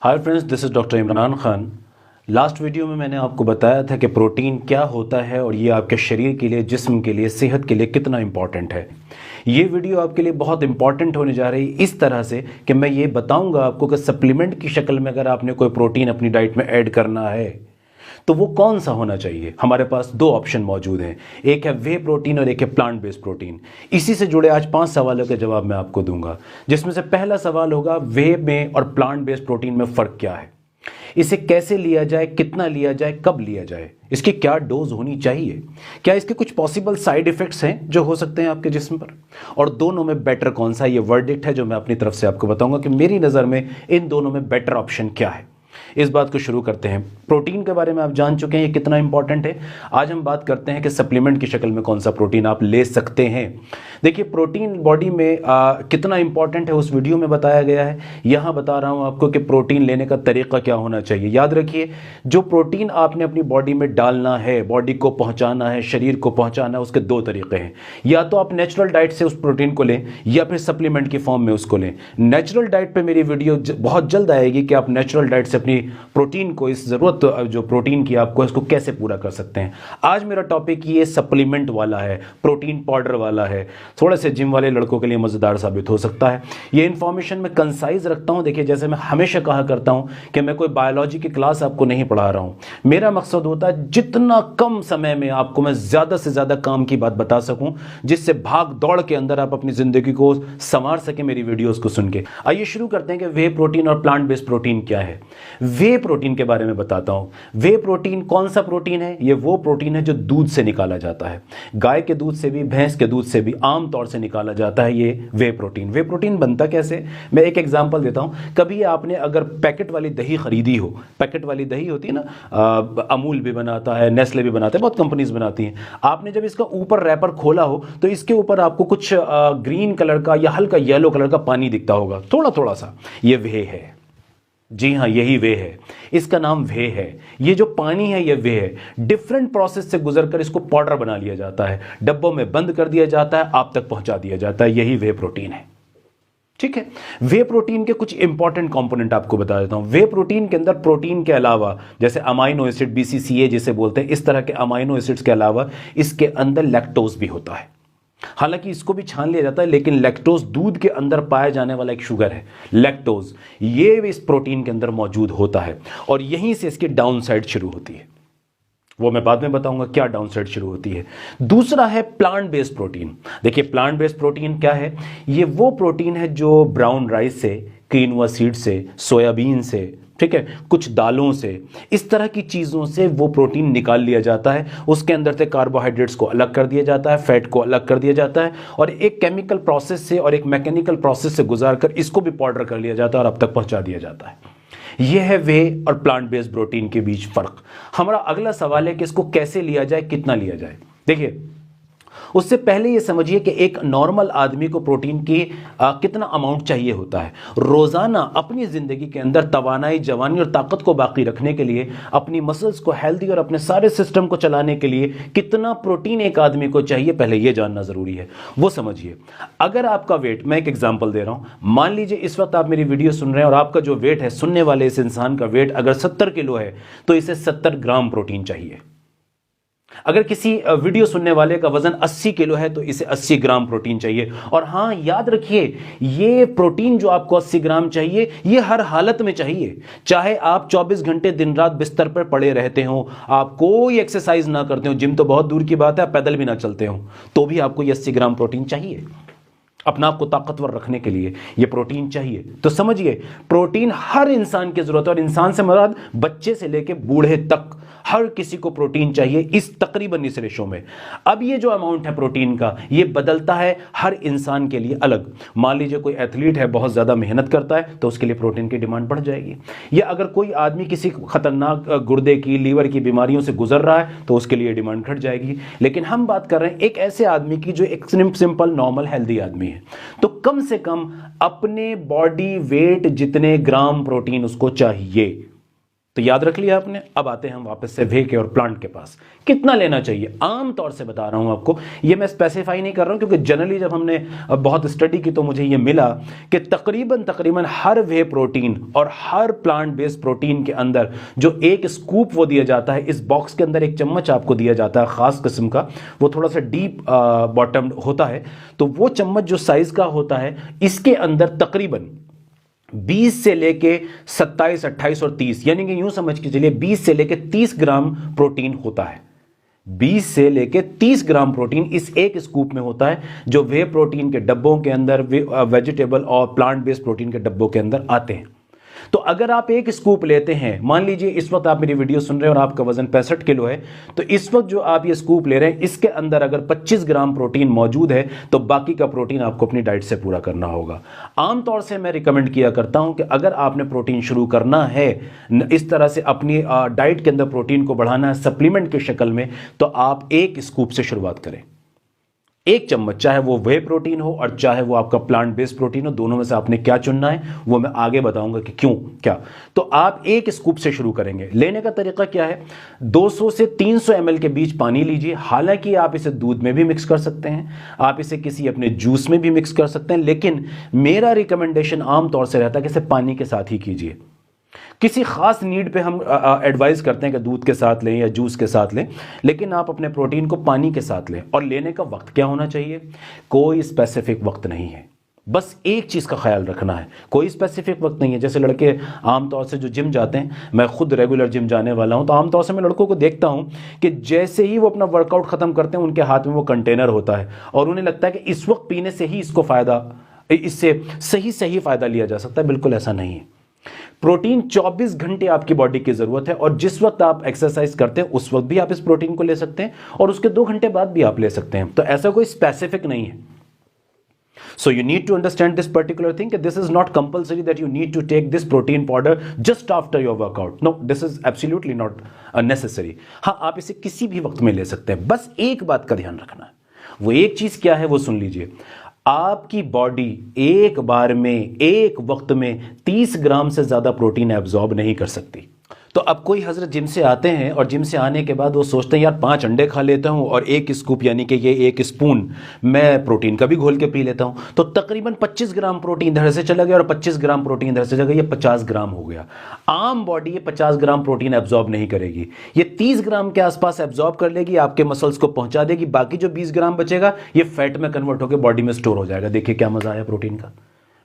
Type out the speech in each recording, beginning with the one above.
Hi friends, this is doctor Imran Khan. Last video में मैंने आपको बताया था कि प्रोटीन क्या होता है और ये आपके शरीर के लिए, जिस्म के लिए, सेहत के लिए कितना इंपॉर्टेंट है। ये वीडियो आपके लिए बहुत इंपॉर्टेंट होने जा रही है इस तरह से कि मैं ये बताऊंगा आपको कि सप्लीमेंट की शक्ल में अगर आपने कोई प्रोटीन अपनी डाइट में ऐड करना है तो वो कौन सा होना चाहिए। हमारे पास दो ऑप्शन मौजूद हैं, एक है वे प्रोटीन और एक है प्लांट बेस्ड प्रोटीन। इसी से जुड़े आज 5 सवालों के जवाब मैं आपको दूंगा, जिसमें से पहला सवाल होगा वे में और प्लांट बेस्ड प्रोटीन में फ़र्क क्या है, इसे कैसे लिया जाए, कितना लिया जाए, कब लिया जाए, इसकी क्या डोज होनी चाहिए, क्या इसके कुछ पॉसिबल साइड इफेक्ट्स हैं जो हो सकते हैं आपके जिस्म पर, और दोनों में बेटर कौन सा। ये वर्डिक्ट है जो मैं अपनी तरफ से आपको बताऊंगा कि मेरी नज़र में इन दोनों में बेटर ऑप्शन क्या है। इस बात को शुरू करते हैं। प्रोटीन के बारे में आप जान चुके हैं ये कितना इंपॉर्टेंट है। आज हम बात करते हैं कि सप्लीमेंट की शक्ल में कौन सा प्रोटीन आप ले सकते हैं। देखिए, प्रोटीन बॉडी में कितना इंपॉर्टेंट है उस वीडियो में बताया गया है। यहाँ बता रहा हूँ आपको कि प्रोटीन लेने का तरीका क्या होना चाहिए। याद रखिए, जो प्रोटीन आपने अपनी बॉडी में डालना है, बॉडी को पहुँचाना है, शरीर को पहुँचाना है, उसके दो तरीके हैं। या तो आप नेचुरल डाइट से उस प्रोटीन को लें या फिर सप्लीमेंट की फॉर्म में उसको लें। नेचुरल डाइट पर मेरी वीडियो बहुत जल्द आएगी कि आप नेचुरल डाइट से अपनी प्रोटीन को, इस ज़रूरत जो प्रोटीन की आपको, इसको कैसे पूरा कर सकते हैं। आज मेरा टॉपिक ये सप्लीमेंट वाला है, प्रोटीन पाउडर वाला है। थोड़े से जिम वाले लड़कों के लिए मज़ेदार साबित हो सकता है। ये इन्फॉर्मेशन मैं कंसाइज रखता हूँ। देखिए, जैसे मैं हमेशा कहा करता हूँ कि मैं कोई बायोलॉजी की क्लास आपको नहीं पढ़ा रहा हूँ। मेरा मकसद होता है जितना कम समय में आपको मैं ज़्यादा से ज़्यादा काम की बात बता सकूँ, जिससे भाग दौड़ के अंदर आप अपनी ज़िंदगी को संवार सकें मेरी वीडियोज़ को सुन के। आइए शुरू करते हैं कि वे प्रोटीन और प्लांट बेस्ड प्रोटीन क्या है। वे प्रोटीन के बारे में बताता हूं। वे प्रोटीन कौन सा प्रोटीन है? ये वो प्रोटीन है जो दूध से निकाला जाता है। गाय के दूध से भी, भैंस के दूध से भी आम तौर से निकाला जाता है ये वे प्रोटीन। वे प्रोटीन बनता कैसे, मैं एक एग्जांपल देता हूं। कभी आपने अगर पैकेट वाली दही खरीदी हो, पैकेट वाली दही होती है ना, अमूल भी बनाता है, नेस्ले भी बनाते हैं, बहुत कंपनीज बनाती हैं। आपने जब इसका ऊपर रैपर खोला हो तो इसके ऊपर आपको कुछ ग्रीन कलर का या हल्का येलो कलर का पानी दिखता होगा, थोड़ा थोड़ा सा। ये वे है। जी हाँ, यही वे है। इसका नाम वे है। ये जो पानी है ये वे है। डिफरेंट प्रोसेस से गुजरकर इसको पाउडर बना लिया जाता है, डब्बों में बंद कर दिया जाता है, आप तक पहुंचा दिया जाता है। यही वे प्रोटीन है। ठीक है। वे प्रोटीन के कुछ इंपॉर्टेंट कंपोनेंट आपको बता देता हूं। वे प्रोटीन के अंदर प्रोटीन के अलावा, जैसे अमाइनो एसिड, BCCA जिसे बोलते हैं, इस तरह के अमाइनो एसिड्स के अलावा इसके अंदर लैक्टोज भी होता है। हालांकि इसको भी छान लिया जाता है, लेकिन लैक्टोज दूध के अंदर पाया जाने वाला एक शुगर है, लैक्टोज। ये इस प्रोटीन के अंदर मौजूद होता है और यहीं से इसकी डाउन साइड शुरू होती है। वो मैं बाद में बताऊंगा क्या डाउन साइड शुरू होती है। दूसरा है प्लांट बेस्ड प्रोटीन। देखिए, प्लांट बेस्ड प्रोटीन क्या है? ये वो प्रोटीन है जो ब्राउन राइस से, क्विनोआ सीड से, सोयाबीन से, ठीक है, कुछ दालों से, इस तरह की चीज़ों से वो प्रोटीन निकाल लिया जाता है। उसके अंदर से कार्बोहाइड्रेट्स को अलग कर दिया जाता है, फैट को अलग कर दिया जाता है, और एक केमिकल प्रोसेस से और एक मैकेनिकल प्रोसेस से गुजारकर इसको भी पाउडर कर लिया जाता है और अब तक पहुंचा दिया जाता है। यह है वे और प्लांट बेस्ड प्रोटीन के बीच फर्क। हमारा अगला सवाल है कि इसको कैसे लिया जाए, कितना लिया जाए। देखिए, उससे पहले ये समझिए कि एक नॉर्मल आदमी को प्रोटीन की कितना अमाउंट चाहिए होता है। रोजाना अपनी जिंदगी के अंदर तवानाई, जवानी और ताकत को बाकी रखने के लिए, अपनी मसल्स को हेल्दी और अपने सारे सिस्टम को चलाने के लिए कितना प्रोटीन एक आदमी को चाहिए, पहले ये जानना जरूरी है। वो समझिए। अगर आपका वेट, मैं एक एग्जांपल दे रहा हूं, मान लीजिए इस वक्त आप मेरी वीडियो सुन रहे हैं और आपका जो वेट है, सुनने वाले इस इंसान का वेट अगर 70 किलो है तो इसे 70 ग्राम प्रोटीन चाहिए। अगर किसी वीडियो सुनने वाले का वजन 80 किलो है तो इसे 80 ग्राम प्रोटीन चाहिए। और हां, याद रखिए, ये प्रोटीन जो आपको 80 ग्राम चाहिए, ये हर हालत में चाहिए। चाहे आप 24 घंटे दिन रात बिस्तर पर पड़े रहते हो, आप कोई एक्सरसाइज ना करते हो, जिम तो बहुत दूर की बात है, आप पैदल भी ना चलते हो, तो भी आपको ये 80 ग्राम प्रोटीन चाहिए। अपना आपको ताकतवर रखने के लिए ये प्रोटीन चाहिए। तो समझिए, प्रोटीन हर इंसान की जरूरत है, और इंसान से मुराद बच्चे से लेकर बूढ़े तक हर किसी को प्रोटीन चाहिए, इस तकरीबन इस रेशो में। अब ये जो अमाउंट है प्रोटीन का, ये बदलता है हर इंसान के लिए अलग। मान लीजिए कोई एथलीट है, बहुत ज्यादा मेहनत करता है, तो उसके लिए प्रोटीन की डिमांड बढ़ जाएगी। या अगर कोई आदमी किसी खतरनाक गुर्दे की, लीवर की बीमारियों से गुजर रहा है, तो उसके लिए डिमांड घट जाएगी। लेकिन हम बात कर रहे हैं एक ऐसे आदमी की जो एक सिंपल नॉर्मल हेल्दी आदमी है, तो कम से कम अपने बॉडी वेट जितने ग्राम प्रोटीन उसको चाहिए, तो याद रख लिया आपने। अब आते हैं हम वापस से वे के और प्लांट के पास। कितना लेना चाहिए, आम तौर से बता रहा हूं आपको, ये मैं स्पेसिफाई नहीं कर रहा हूं क्योंकि जनरली जब हमने बहुत स्टडी की तो मुझे ये मिला कि तकरीबन हर वे प्रोटीन और हर प्लांट बेस्ड प्रोटीन के अंदर जो एक स्कूप वो दिया जाता है, इस बॉक्स के अंदर एक चम्मच आपको दिया जाता है खास किस्म का, वो थोड़ा सा डीप बॉटम होता है, तो वो चम्मच जो साइज का होता है इसके अंदर तकरीबन 20 से लेके 27, 28 और 30, यानी कि यूं समझ के चलिए 20 से लेके 30 ग्राम प्रोटीन होता है। 20 से लेके 30 ग्राम प्रोटीन इस एक स्कूप में होता है, जो वे प्रोटीन के डब्बों के अंदर, वेजिटेबल और प्लांट बेस्ड प्रोटीन के डब्बों के अंदर आते हैं। तो अगर आप एक स्कूप लेते हैं, मान लीजिए इस वक्त आप मेरी वीडियो सुन रहे हैं और आपका वजन 65 किलो है, तो इस वक्त जो आप ये स्कूप ले रहे हैं इसके अंदर अगर 25 ग्राम प्रोटीन मौजूद है तो बाकी का प्रोटीन आपको अपनी डाइट से पूरा करना होगा। आमतौर से मैं रिकमेंड किया करता हूं कि अगर आपने प्रोटीन शुरू करना है, इस तरह से अपनी डाइट के अंदर प्रोटीन को बढ़ाना है सप्लीमेंट की शक्ल में, तो आप एक स्कूप से शुरुआत करें। एक चम्मच, चाहे वो वे प्रोटीन हो और चाहे वो आपका प्लांट बेस्ड प्रोटीन हो, दोनों में से आपने क्या चुनना है वो मैं आगे बताऊंगा कि क्यों क्या। तो आप एक स्कूप से शुरू करेंगे। लेने का तरीका क्या है, 200 से 300 ml के बीच पानी लीजिए। हालांकि आप इसे दूध में भी मिक्स कर सकते हैं, आप इसे किसी अपने जूस में भी मिक्स कर सकते हैं, लेकिन मेरा रिकमेंडेशन आमतौर से रहता है कि इसे पानी के साथ ही कीजिए। किसी खास नीड पे हम एडवाइस करते हैं कि दूध के साथ लें या जूस के साथ लें, लेकिन आप अपने प्रोटीन को पानी के साथ लें। और लेने का वक्त क्या होना चाहिए, कोई स्पेसिफिक वक्त नहीं है, बस एक चीज़ का ख्याल रखना है, कोई स्पेसिफिक वक्त नहीं है। जैसे लड़के आमतौर से जो जिम जाते हैं, मैं खुद रेगुलर जिम जाने वाला हूं, तो आमतौर से मैं लड़कों को देखता हूं कि जैसे ही वो अपना वर्कआउट ख़त्म करते हैं उनके हाथ में वो कंटेनर होता है और उन्हें लगता है कि इस वक्त पीने से ही इससे सही फ़ायदा लिया जा सकता है। बिल्कुल ऐसा नहीं है। प्रोटीन 24 घंटे आपकी बॉडी की जरूरत है, और जिस वक्त आप एक्सरसाइज करते हैं उस वक्त भी आप इस प्रोटीन को ले सकते हैं और उसके 2 घंटे बाद भी आप ले सकते हैं। तो ऐसा कोई स्पेसिफिक नहीं है। So you need to understand this particular thing that this is not compulsory that you need to take this protein powder just after your workout. No, this is absolutely not necessary. हाँ, आप इसे किसी भी वक्त में ले सकते हैं। बस एक बात का ध्यान रखना है, वो एक चीज क्या है वो सुन लीजिए। आपकी बॉडी एक बार में, एक वक्त में 30 ग्राम से ज्यादा प्रोटीन एब्जॉर्ब नहीं कर सकती। तो अब कोई हजरत जिम से आते हैं और जिम से आने के बाद वो सोचते हैं यार 5 अंडे खा लेता हूं और एक स्कूप यानी कि ये 1 स्पून मैं प्रोटीन का भी घोल के पी लेता हूं, तो तकरीबन 25 ग्राम प्रोटीन इधर से चला गया और 25 ग्राम प्रोटीन इधर से चला गया, ये 50 ग्राम हो गया। आम बॉडी ये 50 ग्राम प्रोटीन एब्जॉर्ब नहीं करेगी, ये 30 ग्राम के आसपास एब्जॉर्ब कर लेगी, आपके मसल्स को पहुंचा देगी। बाकी जो 20 ग्राम बचेगा ये फैट में कन्वर्ट होकर बॉडी में स्टोर हो जाएगा। देखिए क्या मजा आया प्रोटीन का,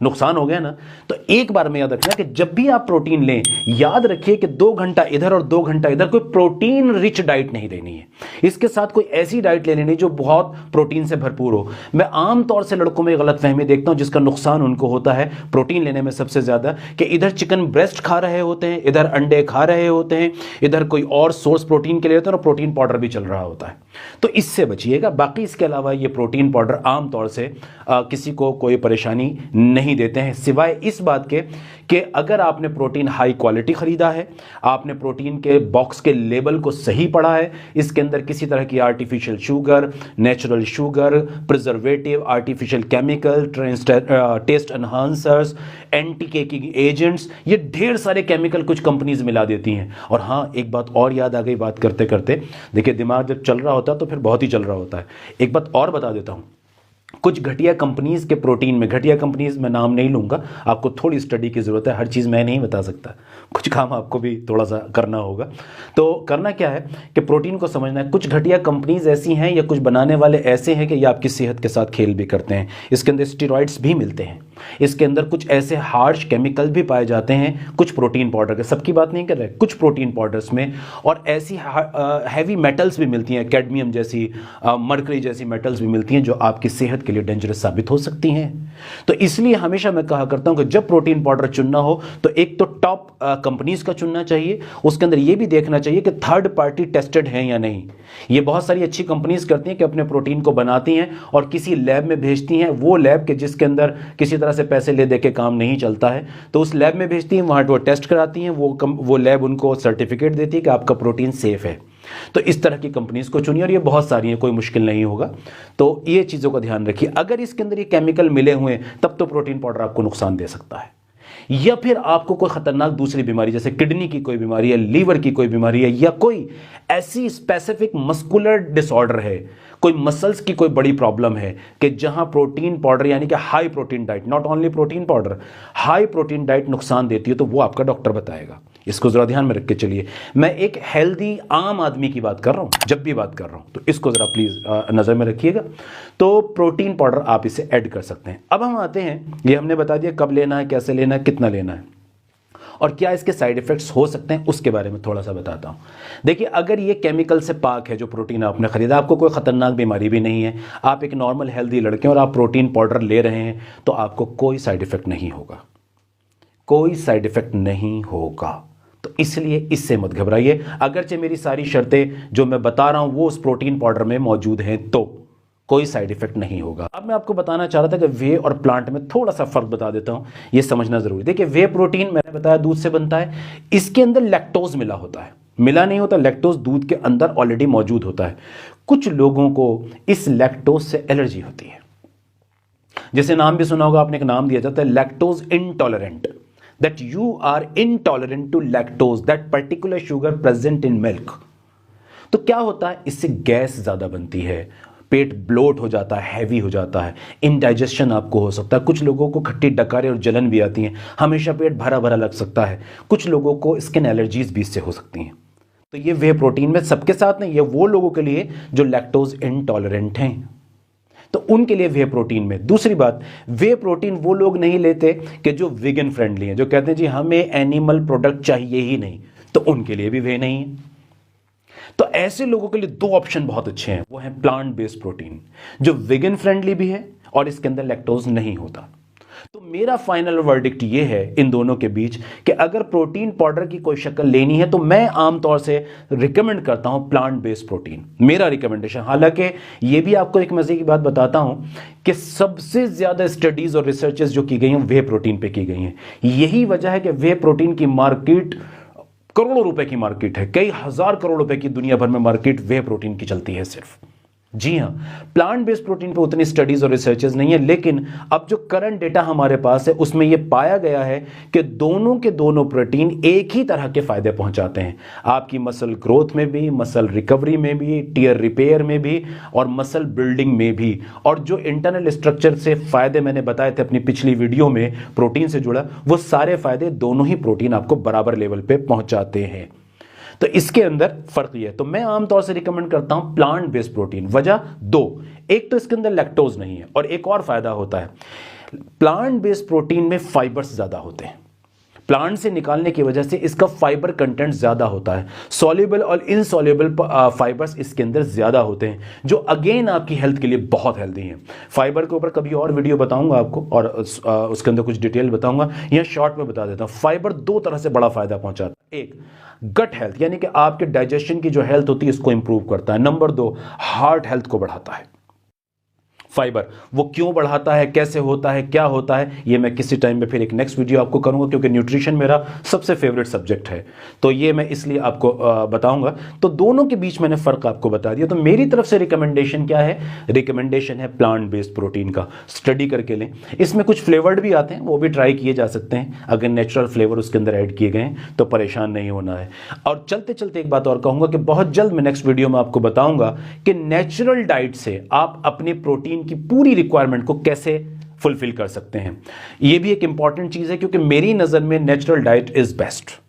नुकसान हो गया ना। तो एक बार में याद रखना कि जब भी आप प्रोटीन लें, याद रखिए कि 2 घंटा इधर और 2 घंटा इधर कोई प्रोटीन रिच डाइट नहीं लेनी है। इसके साथ कोई ऐसी डाइट ले लेनी जो बहुत प्रोटीन से भरपूर हो। मैं आमतौर से लड़कों में गलतफहमी देखता हूं जिसका नुकसान उनको होता है प्रोटीन लेने में सबसे ज्यादा, कि इधर चिकन ब्रेस्ट खा रहे होते हैं, इधर अंडे खा रहे होते हैं, इधर कोई और सोर्स प्रोटीन के लिए होता है और प्रोटीन पाउडर भी चल रहा होता है। तो इससे बचिएगा। बाकी इसके अलावा ये प्रोटीन पाउडर आमतौर से किसी को कोई परेशानी नहीं देते हैं, सिवाय इस बात के कि अगर आपने प्रोटीन हाई क्वालिटी खरीदा है, आपने प्रोटीन के बॉक्स के लेबल को सही पढ़ा है, इसके अंदर किसी तरह की artificial sugar, natural sugar, preservative, artificial chemical, taste enhancers, anti caking agents, ये ढेर सारे केमिकल कुछ कंपनीज मिला देती हैं। और हाँ, एक बात और याद आ गई बात करते करते, देखिए दिमाग जब चल रहा होता है तो फिर बहुत ही चल रहा होता है। एक बात और बता देता हूं, कुछ घटिया कंपनीज के प्रोटीन में, घटिया कंपनीज में नाम नहीं लूंगा, आपको थोड़ी स्टडी की जरूरत है, हर चीज़ मैं नहीं बता सकता, कुछ काम आपको भी थोड़ा सा करना होगा। तो करना क्या है कि प्रोटीन को समझना है। कुछ घटिया कंपनीज ऐसी हैं या कुछ बनाने वाले ऐसे हैं कि ये आपकी सेहत के साथ खेल भी करते हैं। इसके अंदर स्टेरॉइड्स भी मिलते हैं, इसके अंदर कुछ ऐसे हार्श केमिकल भी पाए जाते हैं कुछ प्रोटीन पाउडर के, सबकी बात नहीं कर रहे, कुछ प्रोटीन पाउडर्स में, और ऐसी हैवी मेटल्स भी मिलती हैं, कैडमियम जैसी, मरकरी जैसी मेटल्स भी मिलती हैं जो आपकी सेहत के लिए डेंजरस साबित हो सकती हैं। तो इसलिए हमेशा मैं कहा करता हूं कि जब प्रोटीन पाउडर चुनना हो तो एक तो टॉप कंपनीज का चुनना चाहिए, उसके अंदर यह भी देखना चाहिए कि थर्ड पार्टी टेस्टेड है या नहीं। ये बहुत सारी अच्छी कंपनीज करती हैं कि अपने प्रोटीन को बनाती हैं और किसी लैब में भेजती हैं, वो लैब के जिसके अंदर किसी तरह से पैसे ले दे के काम नहीं चलता है, तो उस लैब में भेजती हैं, वहां वो टेस्ट कराती हैं, वो लैब उनको सर्टिफिकेट देती है कि आपका प्रोटीन सेफ है। तो इस तरह की कंपनीज को चुनिए, और ये बहुत सारी हैं, कोई मुश्किल नहीं होगा। तो ये चीज़ों का ध्यान रखिए। अगर इसके अंदर ये केमिकल मिले हुए हैं तब तो प्रोटीन पाउडर आपको नुकसान दे सकता है। या फिर आपको कोई खतरनाक दूसरी बीमारी जैसे किडनी की कोई बीमारी है, लीवर की कोई बीमारी है, या कोई ऐसी स्पेसिफिक मस्कुलर डिसऑर्डर है, कोई मसल्स की कोई बड़ी प्रॉब्लम है कि जहां प्रोटीन पाउडर यानी कि high protein diet, not only protein powder, high protein diet नुकसान देती है, तो वो आपका डॉक्टर बताएगा। इसको जरा ध्यान में रख के चलिए। मैं एक हेल्दी आम आदमी की बात कर रहा हूं जब भी बात कर रहा हूं, तो इसको जरा प्लीज नजर में रखिएगा। तो प्रोटीन पाउडर आप इसे ऐड कर सकते हैं। अब हम आते हैं, ये हमने बता दिया कब लेना है, कैसे लेना है, कितना लेना है, और क्या इसके साइड इफेक्ट्स हो सकते हैं, उसके बारे में थोड़ा सा बताता हूं। देखिए, अगर ये केमिकल से पाक है जो प्रोटीन आपने खरीदा, आपको कोई खतरनाक बीमारी भी नहीं है, आप एक नॉर्मल हेल्दी लड़के हैं और आप प्रोटीन पाउडर ले रहे हैं, तो आपको कोई साइड इफेक्ट नहीं होगा, कोई साइड इफेक्ट नहीं होगा। तो इसलिए इससे मत घबराइए। अगरचे मेरी सारी शर्तें जो मैं बता रहा हूं वो उस प्रोटीन पाउडर में मौजूद हैं, तो कोई साइड इफेक्ट नहीं होगा। अब मैं आपको बताना चाह रहा था कि वे और प्लांट में थोड़ा सा फर्क बता देता हूं, ये समझना जरूरी। देखिए, वे प्रोटीन मैंने बताया दूध से बनता है, इसके अंदर लैक्टोज मिला होता है, मिला नहीं होता, लैक्टोज दूध के अंदर ऑलरेडी मौजूद होता है। कुछ लोगों को इस लैक्टोज से एलर्जी होती है, जैसे नाम भी सुना होगा आपने, एक नाम दिया जाता है lactose intolerant, that you are intolerant to lactose, that particular sugar present in milk। तो क्या होता है, इससे गैस ज्यादा बनती है, पेट ब्लोट हो जाता है, हैवी हो जाता है, इंडाइजेशन आपको हो सकता है, कुछ लोगों को खट्टी डकारें और जलन भी आती हैं, हमेशा पेट भरा भरा लग सकता है, कुछ लोगों को स्किन एलर्जीज भी इससे हो सकती हैं। तो ये वे प्रोटीन में सबके साथ नहीं, ये वो लोगों के लिए जो लैक्टोज इंटॉलरेंट हैं, तो उनके लिए वे प्रोटीन में। दूसरी बात, वे प्रोटीन वो लोग नहीं लेते कि जो वेगन फ्रेंडली हैं, जो कहते हैं जी हमें एनिमल प्रोडक्ट चाहिए ही नहीं, तो उनके लिए भी वे नहीं है। तो ऐसे लोगों के लिए दो ऑप्शन बहुत अच्छे हैं, वो है प्लांट बेस्ड प्रोटीन, जो वेगन फ्रेंडली भी है और इसके अंदर लैक्टोज नहीं होता। तो मेरा फाइनल वर्डिक्ट ये है इन दोनों के बीच कि अगर प्रोटीन पाउडर की कोई शक्ल लेनी है तो मैं आमतौर से रिकमेंड करता हूं प्लांट बेस्ड प्रोटीन, मेरा रिकमेंडेशन। हालांकि ये भी आपको एक मजे की बात बताता हूं कि सबसे ज्यादा स्टडीज और रिसर्चेस जो की गई हैं वे प्रोटीन पे की गई हैं। यही वजह है कि वे प्रोटीन की मार्केट करोड़ों रुपए की मार्केट है, कई हजार करोड़ रुपए की दुनिया भर में मार्केट वे प्रोटीन की चलती है सिर्फ। जी हां, प्लांट बेस्ड प्रोटीन पे उतनी स्टडीज और रिसर्चेस नहीं है, लेकिन अब जो करंट डेटा हमारे पास है उसमें यह पाया गया है कि दोनों के दोनों प्रोटीन एक ही तरह के फायदे पहुंचाते हैं, आपकी मसल ग्रोथ में भी, मसल रिकवरी में भी, टीयर रिपेयर में भी और मसल बिल्डिंग में भी। और जो इंटरनल स्ट्रक्चर से फायदे मैंने बताए थे अपनी पिछली वीडियो में प्रोटीन से जुड़ा, वो सारे फायदे दोनों ही प्रोटीन आपको बराबर लेवल पे पहुंचाते हैं। तो इसके अंदर फर्क ये है। तो मैं आमतौर से रिकमेंड करता हूं प्लांट बेस्ड प्रोटीन। वजह दो, एक तो इसके अंदर लैक्टोज नहीं है और एक और फायदा होता है, प्लांट बेस्ड प्रोटीन में फाइबर्स ज्यादा होते हैं, प्लांट से निकालने की वजह से इसका फाइबर कंटेंट ज्यादा होता है, सॉल्युबल और इनसॉल्युबल फाइबर्स इसके अंदर ज्यादा होते हैं, जो अगेन आपकी हेल्थ के लिए बहुत हेल्दी हैं। फाइबर के ऊपर कभी और वीडियो बताऊंगा आपको और उसके अंदर कुछ डिटेल बताऊंगा, यहां शॉर्ट में बता देता हूं। फाइबर दो तरह से बड़ा फायदा पहुंचाता है, एक गट हेल्थ यानी कि आपके डाइजेशन की जो हेल्थ होती है इसको इंप्रूव करता है, नंबर दो हार्ट हेल्थ को बढ़ाता है। फाइबर वो क्यों बढ़ाता है, कैसे होता है, क्या होता है, ये मैं किसी टाइम में फिर एक नेक्स्ट वीडियो आपको करूंगा, क्योंकि न्यूट्रिशन मेरा सबसे फेवरेट सब्जेक्ट है, तो ये मैं इसलिए आपको बताऊंगा। तो दोनों के बीच मैंने फर्क आपको बता दिया। तो मेरी तरफ से रिकमेंडेशन क्या है, रिकमेंडेशन है प्लांट बेस्ड प्रोटीन का, स्टडी करके लें। इसमें कुछ फ्लेवर्ड भी आते हैं, वो भी ट्राई किए जा सकते हैं, अगर नेचुरल फ्लेवर उसके अंदर ऐड किए गए हैं तो परेशान नहीं होना है। और चलते चलते एक बात और कहूंगा कि बहुत जल्द मैं नेक्स्ट वीडियो में आपको बताऊंगा कि नेचुरल डाइट से आप अपनी प्रोटीन की पूरी रिक्वायरमेंट को कैसे फुलफिल कर सकते हैं। यह भी एक इंपॉर्टेंट चीज है, क्योंकि मेरी नजर में नेचुरल डाइट इज बेस्ट।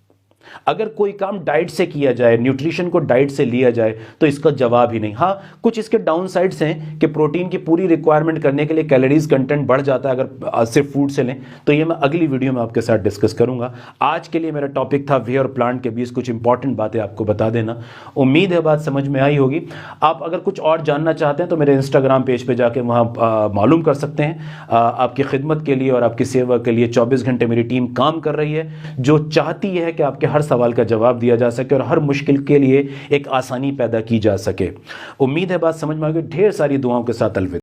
अगर कोई काम डाइट से किया जाए, न्यूट्रिशन को डाइट से लिया जाए, तो इसका जवाब ही नहीं। हाँ, कुछ इसके डाउन साइड्स हैं कि प्रोटीन की पूरी रिक्वायरमेंट करने के लिए कैलोरीज कंटेंट बढ़ जाता है अगर सिर्फ फूड से लें, तो ये मैं अगली वीडियो में आपके साथ डिस्कस करूंगा। आज के लिए मेरा टॉपिक था वे और प्लांट के बीच कुछ इंपॉर्टेंट बातें आपको बता देना। उम्मीद है बात समझ में आई होगी। आप अगर कुछ और जानना चाहते हैं तो मेरे इंस्टाग्राम पेज पे जाके वहाँ मालूम कर सकते हैं। आपकी खिदमत के लिए और आपकी सेवा के लिए 24 घंटे मेरी टीम काम कर रही है, जो चाहती है कि आपके हर सवाल का जवाब दिया जा सके और हर मुश्किल के लिए एक आसानी पैदा की जा सके। उम्मीद है बात समझ में आ गई। ढेर सारी दुआओं के साथ अलविदा।